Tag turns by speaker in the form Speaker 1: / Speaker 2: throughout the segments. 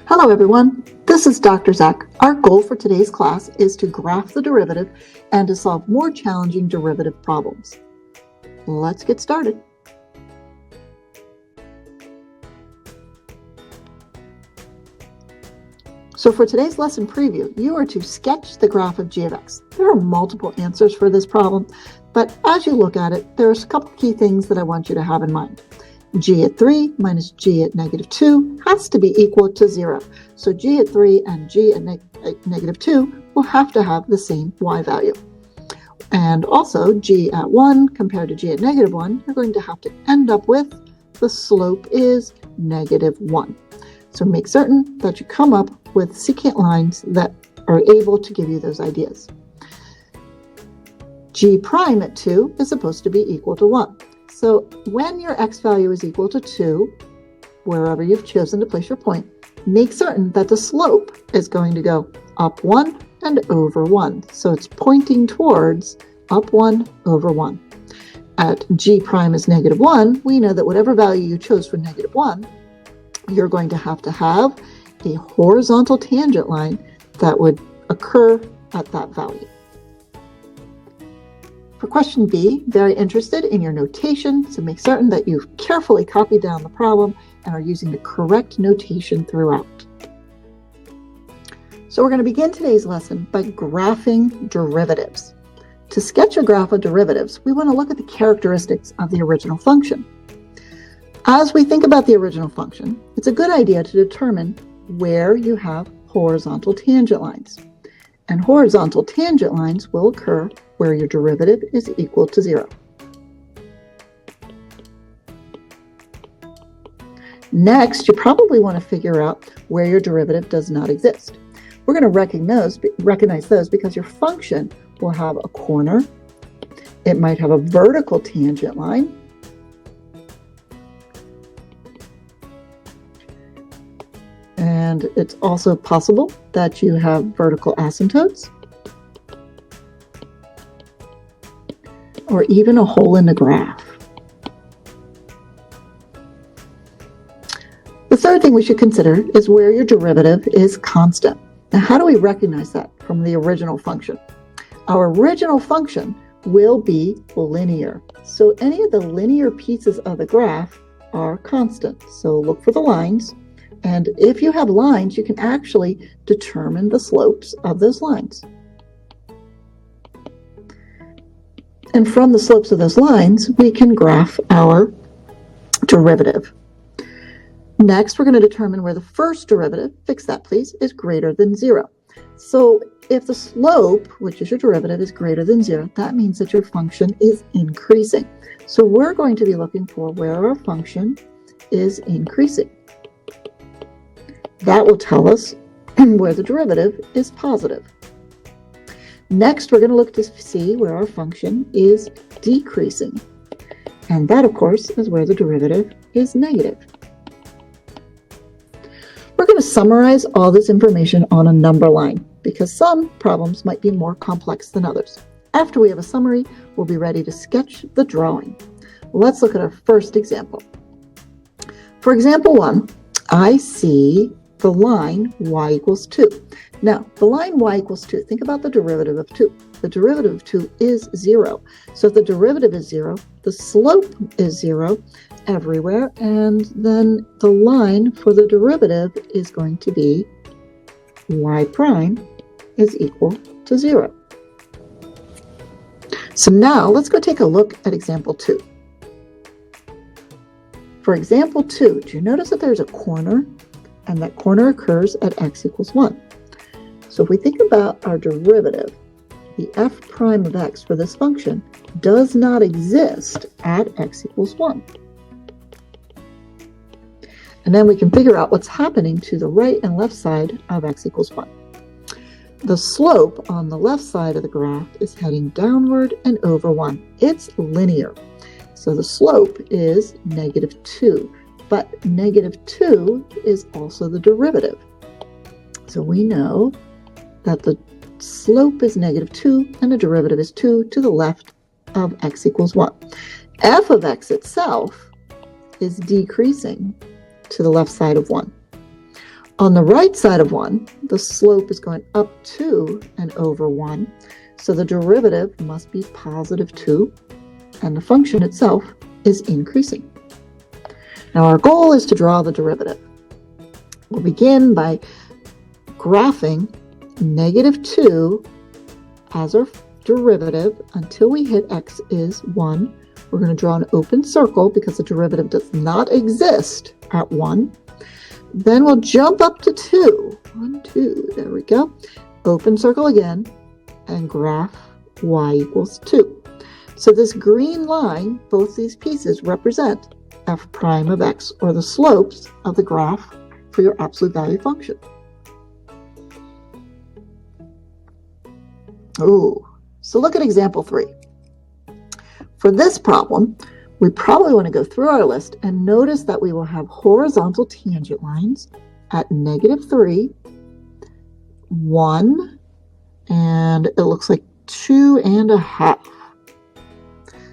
Speaker 1: Hello everyone, this is Dr. Zach. Our goal for today's class is to graph the derivative and to solve more challenging derivative problems. Let's get started. So for today's lesson preview, you are to sketch the graph of g of x. There are multiple answers for this problem, but as you look at it, there's a couple key things that I want you to have in mind. G at 3 minus g at negative 2 has to be equal to 0. So g at 3 and g at negative 2 will have to have the same y value. And also g at 1 compared to g at negative 1, you're going to have to end up with the slope is negative 1. So make certain that you come up with secant lines that are able to give you those ideas. G prime at 2 is supposed to be equal to 1. So when your x value is equal to 2, wherever you've chosen to place your point, make certain that the slope is going to go up 1 and over 1. So it's pointing towards up 1 over 1. At g prime is negative 1, we know that whatever value you chose for negative 1, you're going to have a horizontal tangent line that would occur at that value. For question B, very interested in your notation, so make certain that you've carefully copied down the problem and are using the correct notation throughout. So we're going to begin today's lesson by graphing derivatives. To sketch a graph of derivatives, we want to look at the characteristics of the original function. As we think about the original function, it's a good idea to determine where you have horizontal tangent lines. And horizontal tangent lines will occur where your derivative is equal to 0. Next, you probably want to figure out where your derivative does not exist. We're going to recognize those because your function will have a corner. It might have a vertical tangent line. And it's also possible that you have vertical asymptotes, or even a hole in the graph. The third thing we should consider is where your derivative is constant. Now, how do we recognize that from the original function? Our original function will be linear. So any of the linear pieces of the graph are constant. So look for the lines. And if you have lines, you can actually determine the slopes of those lines. And from the slopes of those lines, we can graph our derivative. Next, we're going to determine where the first derivative, fix that please, is greater than 0. So if the slope, which is your derivative, is greater than 0, that means that your function is increasing. So we're going to be looking for where our function is increasing. That will tell us where the derivative is positive. Next, we're going to look to see where our function is decreasing. And that, of course, is where the derivative is negative. We're going to summarize all this information on a number line because some problems might be more complex than others. After we have a summary, we'll be ready to sketch the drawing. Let's look at our first example. For example 1, I see the line y equals 2. Now, the line y equals 2, think about the derivative of 2. The derivative of 2 is 0. So if the derivative is 0, the slope is 0 everywhere, and then the line for the derivative is going to be y prime is equal to 0. So now let's go take a look at example 2. For example 2, do you notice that there's a corner? And that corner occurs at x equals 1. So if we think about our derivative, the f prime of x for this function does not exist at x equals 1. And then we can figure out what's happening to the right and left side of x equals 1. The slope on the left side of the graph is heading downward and over 1. It's linear. So the slope is negative 2. But negative 2 is also the derivative. So we know that the slope is negative 2 and the derivative is 2 to the left of x equals 1. F of x itself is decreasing to the left side of 1. On the right side of 1, the slope is going up 2 and over 1, so the derivative must be positive 2, and the function itself is increasing. Now our goal is to draw the derivative. We'll begin by graphing negative 2 as our derivative until we hit x is 1. We're going to draw an open circle because the derivative does not exist at 1. Then we'll jump up to 2. 1, 2, there we go. Open circle again and graph y equals 2. So this green line, both these pieces represent f prime of x, or the slopes of the graph for your absolute value function. Ooh, so look at example 3. For this problem, we probably want to go through our list and notice that we will have horizontal tangent lines at negative 3, 1, and it looks like 2.5.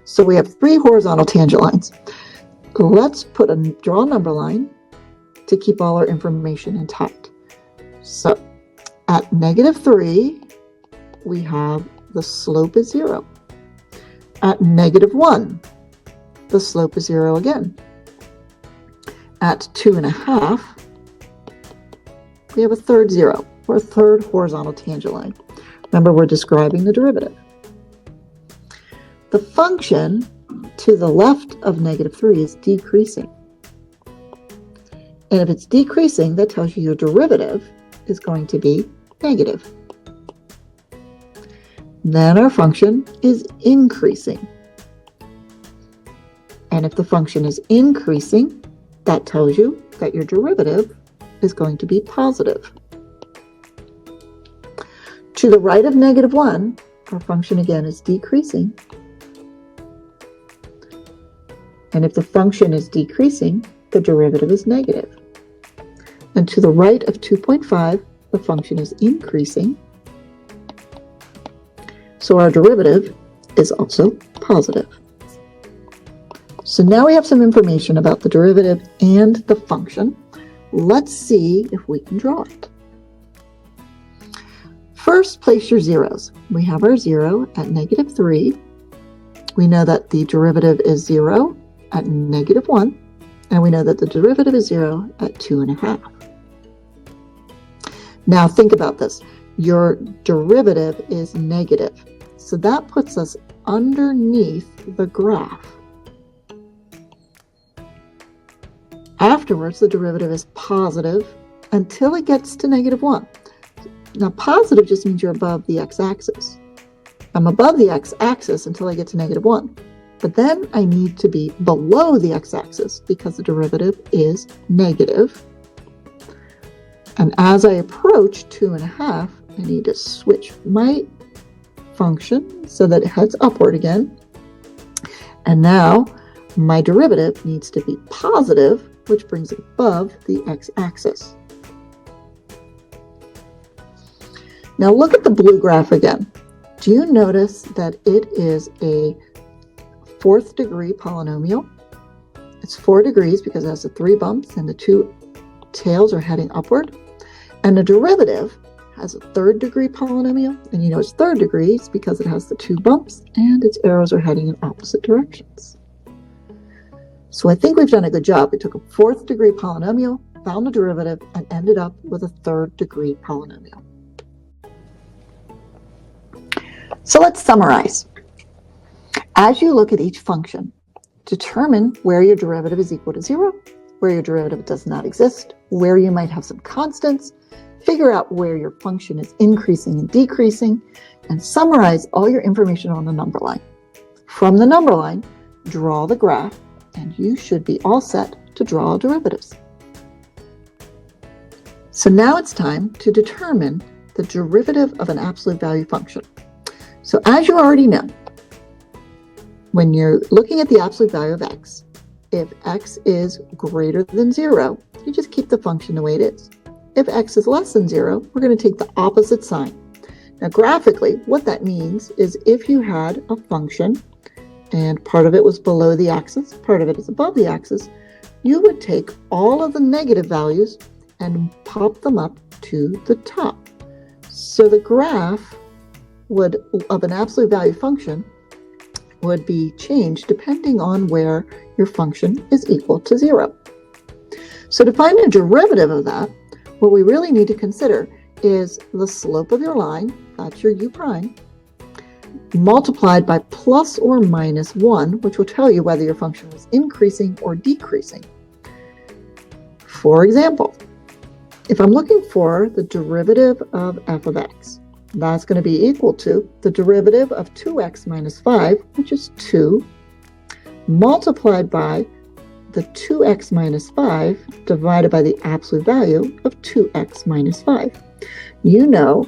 Speaker 1: So we have 3 horizontal tangent lines. Let's draw a number line to keep all our information intact. So at negative 3, we have the slope is 0. At negative 1, the slope is 0 again. At 2.5, we have a third 0, or a third horizontal tangent line. Remember, we're describing the derivative. The function to the left of negative 3 is decreasing. And if it's decreasing, that tells you your derivative is going to be negative. Then our function is increasing. And if the function is increasing, that tells you that your derivative is going to be positive. To the right of negative 1, our function again is decreasing. And if the function is decreasing, the derivative is negative. And to the right of 2.5, the function is increasing. So our derivative is also positive. So now we have some information about the derivative and the function. Let's see if we can draw it. First, place your zeros. We have our 0 at negative 3. We know that the derivative is 0 at negative 1. And we know that the derivative is 0 at 2.5. Now think about this. Your derivative is negative. So that puts us underneath the graph. Afterwards, the derivative is positive until it gets to negative 1. Now, positive just means you're above the x-axis. I'm above the x-axis until I get to negative 1. But then I need to be below the x-axis because the derivative is negative. And as I approach 2.5, I need to switch my function so that it heads upward again. And now my derivative needs to be positive, which brings it above the x-axis. Now look at the blue graph again. Do you notice that it is a 4th degree polynomial? It's 4 degrees because it has the 3 bumps and the 2 tails are heading upward. And the derivative has a 3rd degree polynomial, and you know it's 3rd degrees because it has the 2 bumps and its arrows are heading in opposite directions. So I think we've done a good job. We took a 4th degree polynomial, found the derivative, and ended up with a 3rd degree polynomial. So let's summarize. As you look at each function, determine where your derivative is equal to 0, where your derivative does not exist, where you might have some constants, figure out where your function is increasing and decreasing, and summarize all your information on the number line. From the number line, draw the graph, and you should be all set to draw derivatives. So now it's time to determine the derivative of an absolute value function. So as you already know, when you're looking at the absolute value of x, if x is greater than 0, you just keep the function the way it is. If x is less than 0, we're going to take the opposite sign. Now graphically, what that means is if you had a function and part of it was below the axis, part of it is above the axis, you would take all of the negative values and pop them up to the top. So the graph of an absolute value function would be changed depending on where your function is equal to 0. So to find a derivative of that, what we really need to consider is the slope of your line, that's your u prime, multiplied by plus or minus 1, which will tell you whether your function is increasing or decreasing. For example, if I'm looking for the derivative of f of x, that's going to be equal to the derivative of 2x minus 5, which is 2, multiplied by the 2x minus 5 divided by the absolute value of 2x minus 5. You know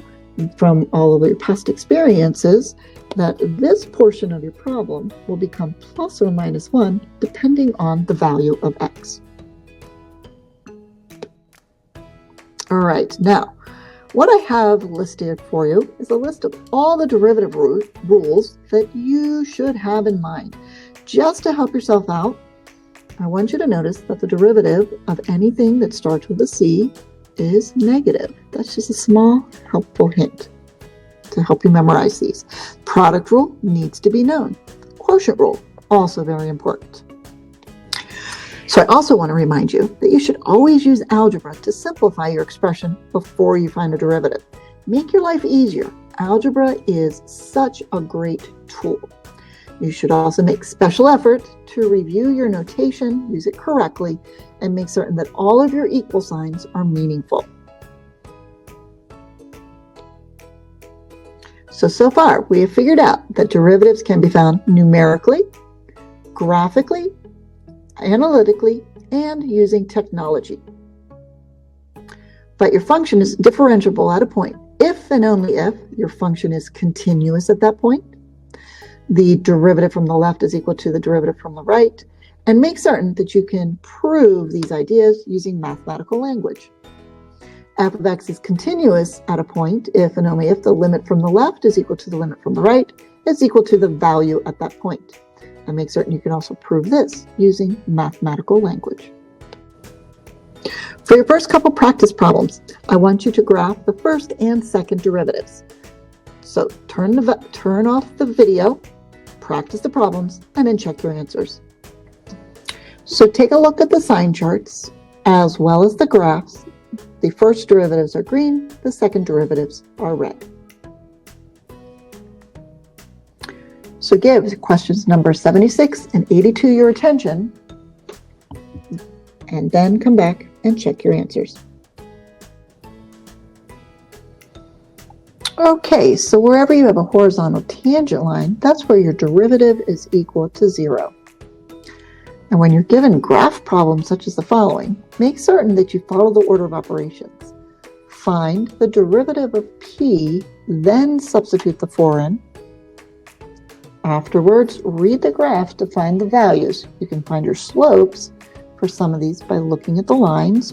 Speaker 1: from all of your past experiences that this portion of your problem will become plus or minus 1 depending on the value of x. All right, now what I have listed for you is a list of all the derivative rules that you should have in mind. Just to help yourself out, I want you to notice that the derivative of anything that starts with a C is negative. That's just a small helpful hint to help you memorize these. Product rule needs to be known. Quotient rule, also very important. So I also want to remind you that you should always use algebra to simplify your expression before you find a derivative. Make your life easier. Algebra is such a great tool. You should also make special effort to review your notation, use it correctly, and make certain that all of your equal signs are meaningful. So far, we have figured out that derivatives can be found numerically, graphically, analytically, and using technology. But your function is differentiable at a point if and only if your function is continuous at that point, the derivative from the left is equal to the derivative from the right, and make certain that you can prove these ideas using mathematical language. F of x is continuous at a point if and only if the limit from the left is equal to the limit from the right is equal to the value at that point. And make certain you can also prove this using mathematical language. For your first couple practice problems, I want you to graph the first and second derivatives. So turn off the video, practice the problems, and then check your answers. So take a look at the sign charts as well as the graphs. The first derivatives are green, the second derivatives are red. So give questions number 76 and 82 your attention, and then come back and check your answers. Okay, so wherever you have a horizontal tangent line, that's where your derivative is equal to 0. And when you're given graph problems such as the following, make certain that you follow the order of operations. Find the derivative of p, then substitute the 4 in. Afterwards, read the graph to find the values. You can find your slopes for some of these by looking at the lines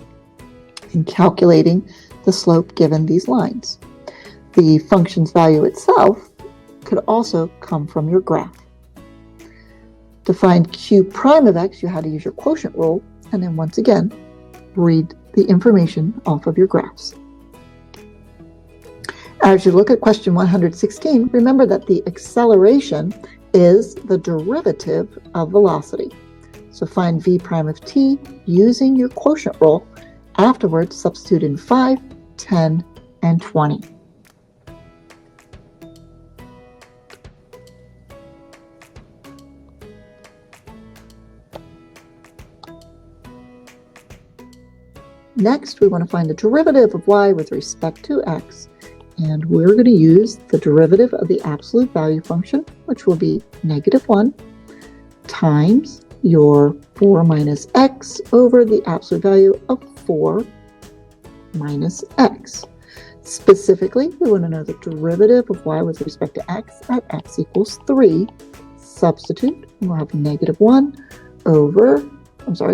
Speaker 1: and calculating the slope given these lines. The function's value itself could also come from your graph. To find q prime of x, you had to use your quotient rule, and then once again, read the information off of your graphs. As you look at question 116, remember that the acceleration is the derivative of velocity. So find v prime of t using your quotient rule. Afterwards, substitute in 5, 10, and 20. Next, we want to find the derivative of y with respect to x, and we're going to use the derivative of the absolute value function, which will be -1, times your 4 minus x over the absolute value of 4 minus x. Specifically, we want to know the derivative of y with respect to x at x equals 3. Substitute, and we'll have -1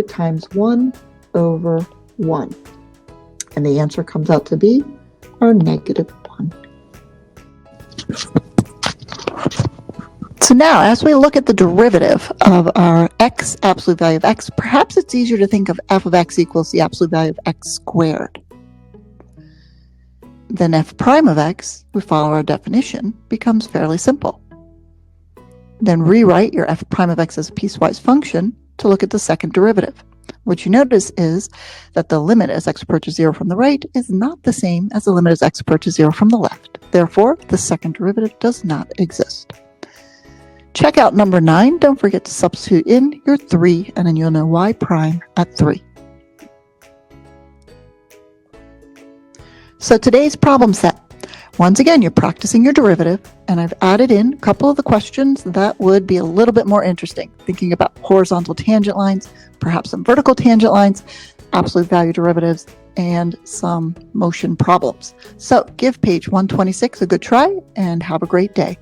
Speaker 1: times 1 over 1. And the answer comes out to be our -1. So Now, as we look at the derivative of our x, absolute value of x, perhaps it's easier to think of f of x equals the absolute value of x squared. Then f prime of x, we follow our definition, becomes fairly simple. Then rewrite your f prime of x as a piecewise function to look at the second derivative. What you notice is that the limit as x approaches 0 from the right is not the same as the limit as x approaches 0 from the left. Therefore, the second derivative does not exist. Check out number 9. Don't forget to substitute in your 3, and then you'll know y prime at 3. So today's problem set. Once again, you're practicing your derivative, and I've added in a couple of the questions that would be a little bit more interesting, thinking about horizontal tangent lines, perhaps some vertical tangent lines, absolute value derivatives, and some motion problems. So give page 126 a good try, and have a great day.